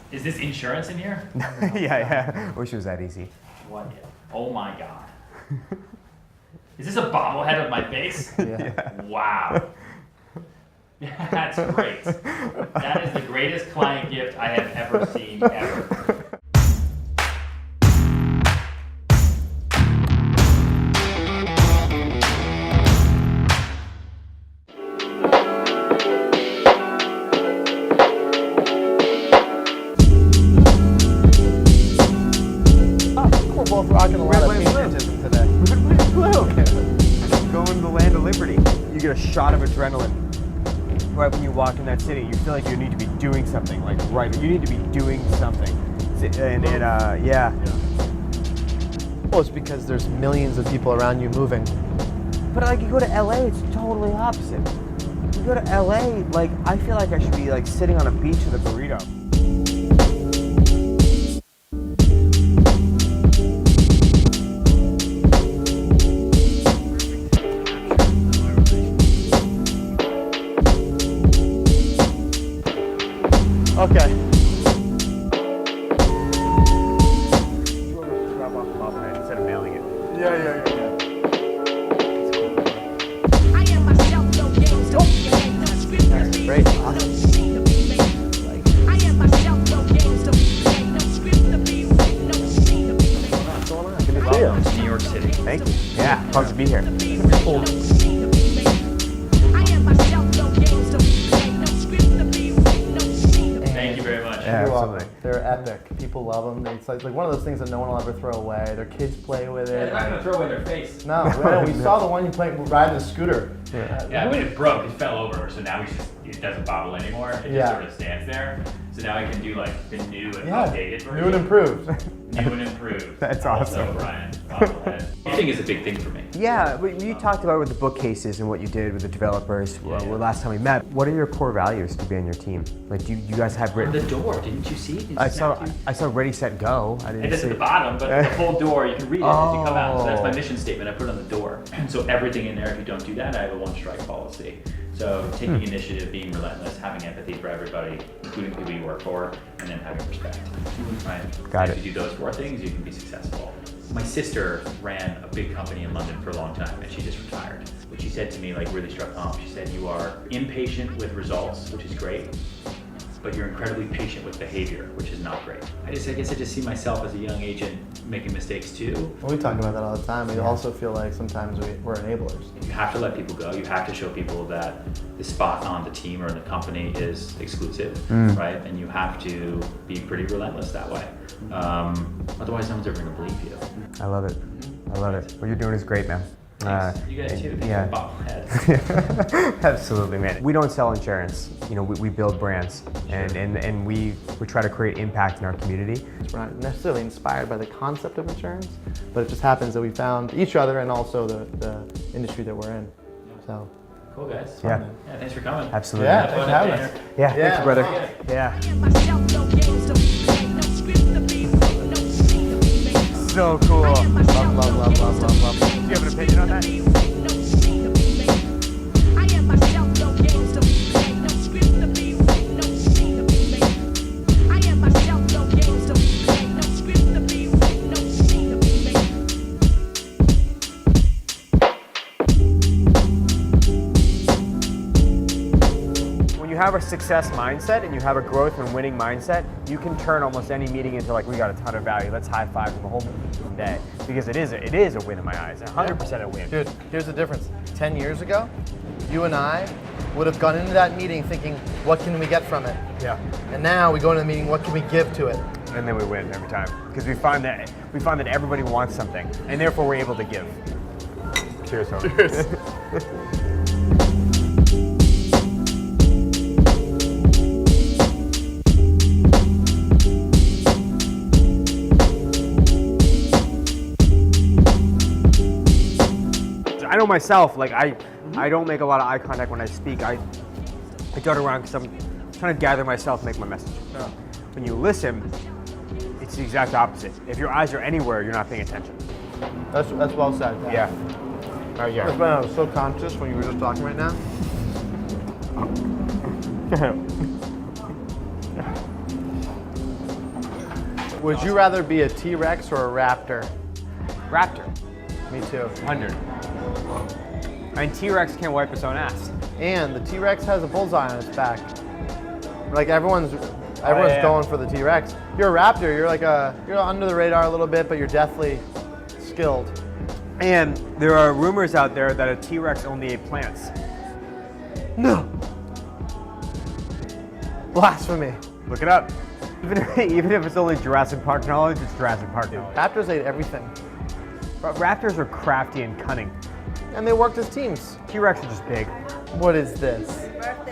Is this insurance in here? Yeah. Wish it was that easy. What? Oh my God. Is this a bobblehead of my face? Yeah. Wow. That's great. That is the greatest client gift I have ever seen, ever. We're both rocking a lot of patriotism today. Going to the land of liberty. You get a shot of adrenaline right when you walk in that city. You feel like you need to be doing something, like you need to be doing something. Yeah. Well, it's because there's millions of people around you moving. But like you go to LA, it's totally opposite. You go to LA, like I feel like I should be like sitting on a beach with a burrito. Okay. Drop off the bobblehead instead of mailing it. Yeah. That's great. Welcome to New York City. Thank you. Yeah, pumped to be here. Thank you very much. Yeah, You're absolutely. welcome. They're epic. People love them. It's like one of those things that no one will ever throw away. Their kids play with They're it. not going to throw away their face. No, we saw the one you played riding the scooter. Yeah, I mean, it broke. It fell over, so now it doesn't bobble anymore. It just sort of stands there. So now I can do like the new and updated version. New and improved. New and improved. That's awesome. Also, Brian, bobblehead. Gifting is a big thing for me. Yeah, you talked about with the bookcases and what you did with the developers last time we met. What are your core values to be on your team? Like, do you guys have written? The door, didn't you see it? I saw Ready, Set, Go. I didn't It is see at the bottom, but the full door, you can read it as you come out. So that's my Oh. mission statement. I put it on the door. And so everything in there, if you don't do that, I have a one-strike policy. So taking initiative, being relentless, having empathy for everybody, including people you work for, and then having respect. Right? Got If it. you do those four things, you can be successful. My sister ran a big company in London for a long time, and she just retired. What she said to me like really struck home. She said, "You are impatient with results, which is great, but you're incredibly patient with behavior, which is not great." I guess I just see myself as a young agent making mistakes too. Well, we talk about that all the time. We also feel like sometimes we're enablers. You have to let people go. You have to show people that the spot on the team or in the company is exclusive, right? And you have to be pretty relentless that way. Otherwise, no one's ever going to believe you. I love it. I love it. What you're doing is great, man. Thanks. You guys too. Yeah. Bobblehead. Absolutely, man. We don't sell insurance. You know, we build brands, and we try to create impact in our community. We're not necessarily inspired by the concept of insurance, but it just happens that we found each other and also the industry that we're in. So. Cool, guys. Yeah. Yeah, thanks for coming. Absolutely. Yeah, Have thanks fun for at having us. dinner. Yeah, thank you, brother. Yeah. So cool. Love. Do you have an opinion on that? When you have a success mindset and you have a growth and winning mindset, you can turn almost any meeting into like, we got a ton of value, let's high five them the whole day. Because it is a win in my eyes, 100% a win. Dude, here's the difference. 10 years ago, you and I would have gone into that meeting thinking, what can we get from it? Yeah. And now we go into the meeting, what can we give to it? And then we win every time. Because we find that everybody wants something, and therefore we're able to give. Cheers, Tony. Cheers. I know myself, like I don't make a lot of eye contact when I speak. I dart around because I'm trying to gather myself, make my message. Yeah. When you listen, it's the exact opposite. If your eyes are anywhere, you're not paying attention. That's well said. Yeah. Oh yeah. That's why I was so conscious when you were just talking right now. Would you rather be a T-Rex or a raptor? Raptor. Me too. 100. I mean, T-Rex can't wipe its own ass. And the T-Rex has a bullseye on its back. Like everyone's yeah. going for the T-Rex. You're a raptor. You're under the radar a little bit, but you're deathly skilled. And there are rumors out there that a T-Rex only ate plants. No. Blasphemy. Look it up. Even if it's only Jurassic Park knowledge, it's Jurassic Park knowledge. Raptors ate everything. But raptors are crafty and cunning. And they worked as teams. T-Rex are just big. What is this?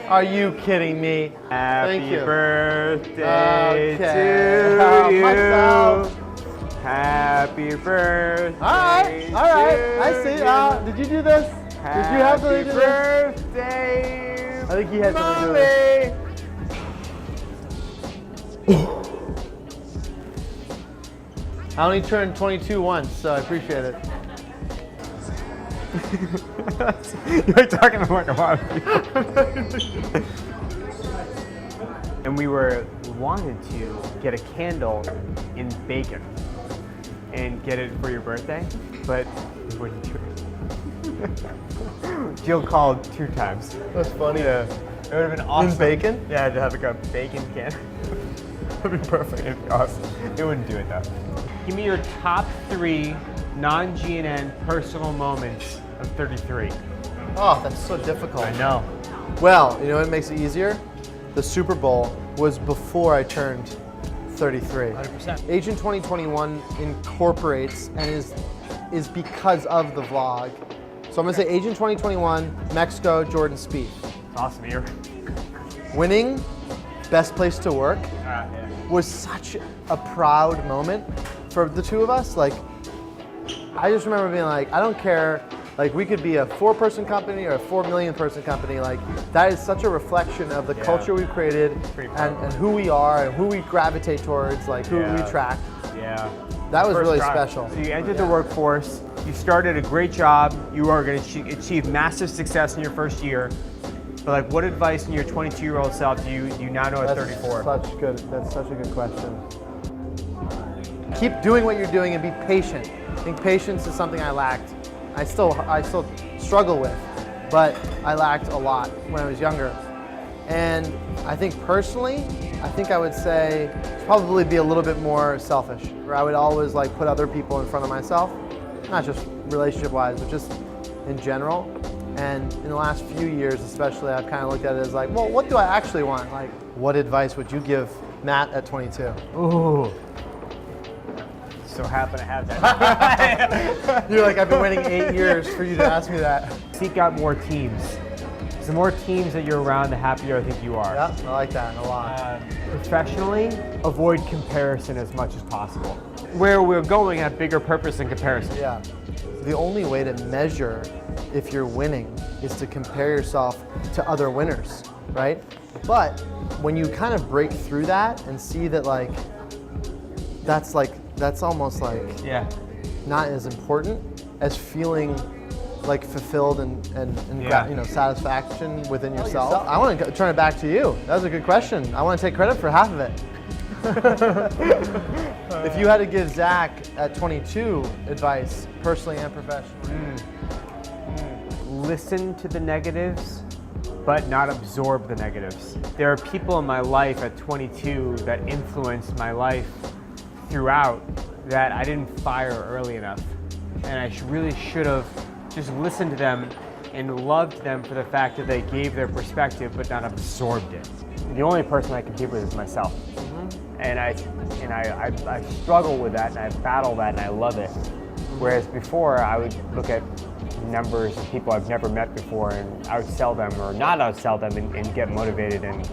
Are you kidding me? Happy Thank you. birthday Okay. to you. Myself. Happy birthday. All right. I see. Did you do this? Did you have something to do this? Birthday. I think he had something to do with it. I only turned 22 once, so I appreciate it. You're talking to like a lot of people. And we wanted to get a candle in bacon and get it for your birthday, but we wouldn't do it. Jill called 2 times. That's funny. Yeah. It would have been awesome. In bacon? Yeah, to have like a bacon candle. That'd be perfect. It'd be awesome. It wouldn't do it though. Give me your top 3 non-GNN personal moments of 33. Oh, that's so difficult. I know. Well, you know what makes it easier? The Super Bowl was before I turned 33. 100%. Agent 2021 incorporates and is because of the vlog. So I'm gonna say Agent 2021, Mexico, Jordan Spieth. Awesome. You're Winning Best Place to Work yeah. was such a proud moment for the two of us. Like, I just remember being like, I don't care, like we could be a 4-person company or a 4 million person company. Like, that is such a reflection of the culture we've created and who we are and who we gravitate towards, like who we track. Yeah. That was First really try. special. So you entered the workforce, you started a great job, you are going to achieve massive success in your first year. But like, what advice in your 22-year-old self do you now know at 34? That's such a good question. Keep doing what you're doing and be patient. I think patience is something I lacked. I still struggle with, but I lacked a lot when I was younger. And I think personally, I would say probably be a little bit more selfish, where I would always like put other people in front of myself, not just relationship-wise, but just in general. And in the last few years especially, I've kind of looked at it as like, well, what do I actually want? Like, what advice would you give Matt at 22? Ooh. So happen to have that. You're like, I've been waiting 8 years for you to ask me that. Seek out more teams. The more teams that you're around, the happier I think you are. Yeah, I like that a lot. Professionally, avoid comparison as much as possible. Where we're going have bigger purpose than comparison. Yeah. The only way to measure if you're winning is to compare yourself to other winners, right? But when you kind of break through that and see that that's almost like not as important as feeling like fulfilled and satisfaction within yourself. I want to turn it back to you. That was a good question. I want to take credit for half of it. If you had to give Zach at 22 advice, personally and professionally. Listen to the negatives, but not absorb the negatives. There are people in my life at 22 that influenced my life throughout that I didn't fire early enough. And I really should have just listened to them and loved them for the fact that they gave their perspective but not absorbed it. The only person I compete with is myself. And I struggle with that and I battle that and I love it. Whereas before I would look at numbers of people I've never met before and outsell them or not outsell them and get motivated and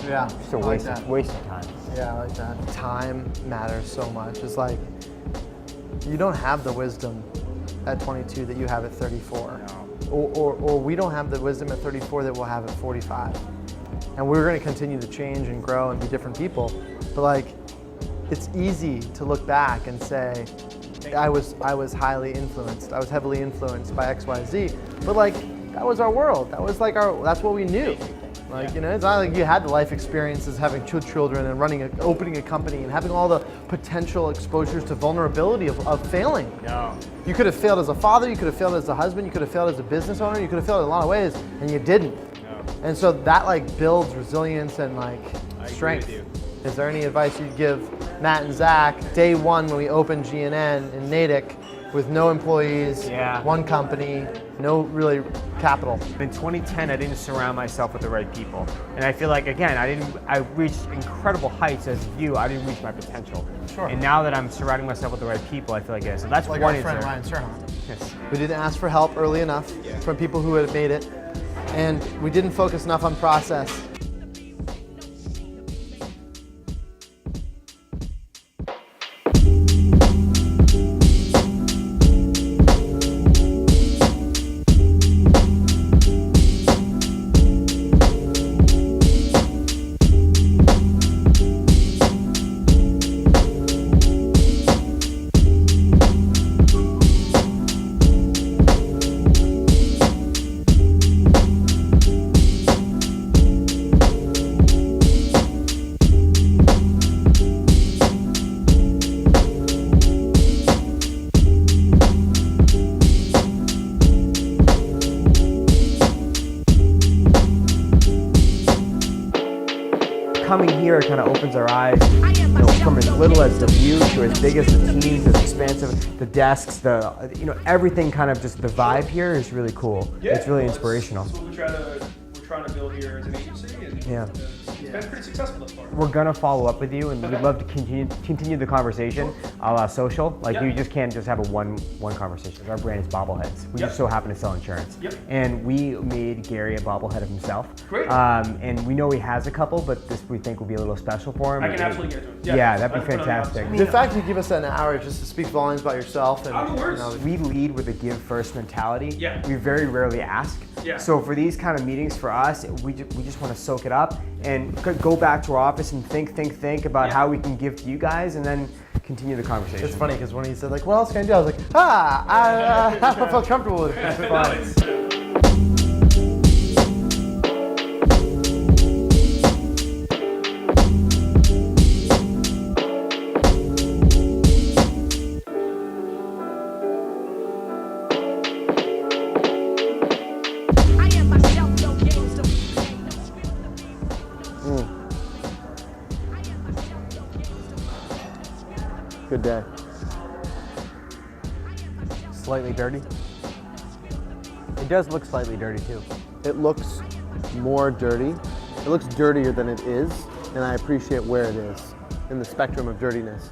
just a waste of time. Yeah, I like that. Time matters so much. It's like, you don't have the wisdom at 22 that you have at 34. No. Or we don't have the wisdom at 34 that we'll have at 45. And we're gonna continue to change and grow and be different people. But like, it's easy to look back and say, I was highly influenced. I was heavily influenced by X, Y, Z. But like, that was our world. That was like that's what we knew. Like, you know, it's not like you had the life experiences having two children and opening a company and having all the potential exposures to vulnerability of failing. No. You could have failed as a father, you could have failed as a husband, you could have failed as a business owner, you could have failed in a lot of ways, and you didn't. No. And so that like builds resilience and like strength. Agree with you. Is there any advice you'd give Matt and Zach day one when we opened GNN in Natick with no employees, one company, no really capital? In 2010, I didn't surround myself with the right people. And I feel like, again, I reached incredible heights as you, I didn't reach my potential. Sure. And now that I'm surrounding myself with the right people, I feel like, yeah, so that's Like one our friend answer. Ryan Serhant. Yes. We didn't ask for help early enough from people who had made it, and we didn't focus enough on process. Coming here kind of opens our eyes, you know, from as little as the view to as big as the teams, as expansive, the desks, the, you know, everything kind of just, the vibe here is really cool. Yeah, it's really inspirational. That's what we're trying to build here as an agency, and Yeah. it's been pretty successful thus far. We're gonna follow up with you, and we'd love to continue the conversation a la social. Like, Yep. you just can't just have a one conversation. Our brand is Bobbleheads. We just so happen to sell insurance. Yep. And we made Gary a bobblehead of himself. Great. And we know he has a couple, but this we think will be a little special for him. I can absolutely get to it. Yeah, that'd be I'll put it on the fantastic. website. The fact you give us an hour just to speak volumes about yourself and Oh, no worries. We lead with a give first mentality. Yeah. We very rarely ask. Yeah. So for these kind of meetings for us, we just want to soak it up and go back to our office and think about how we can give to you guys, and then continue the conversation. It's funny because when he said like, what else can I do? I was like, I felt comfortable with it. It's fine. Good day. Slightly dirty. It does look slightly dirty too. It looks more dirty. It looks dirtier than it is, and I appreciate where it is in the spectrum of dirtiness.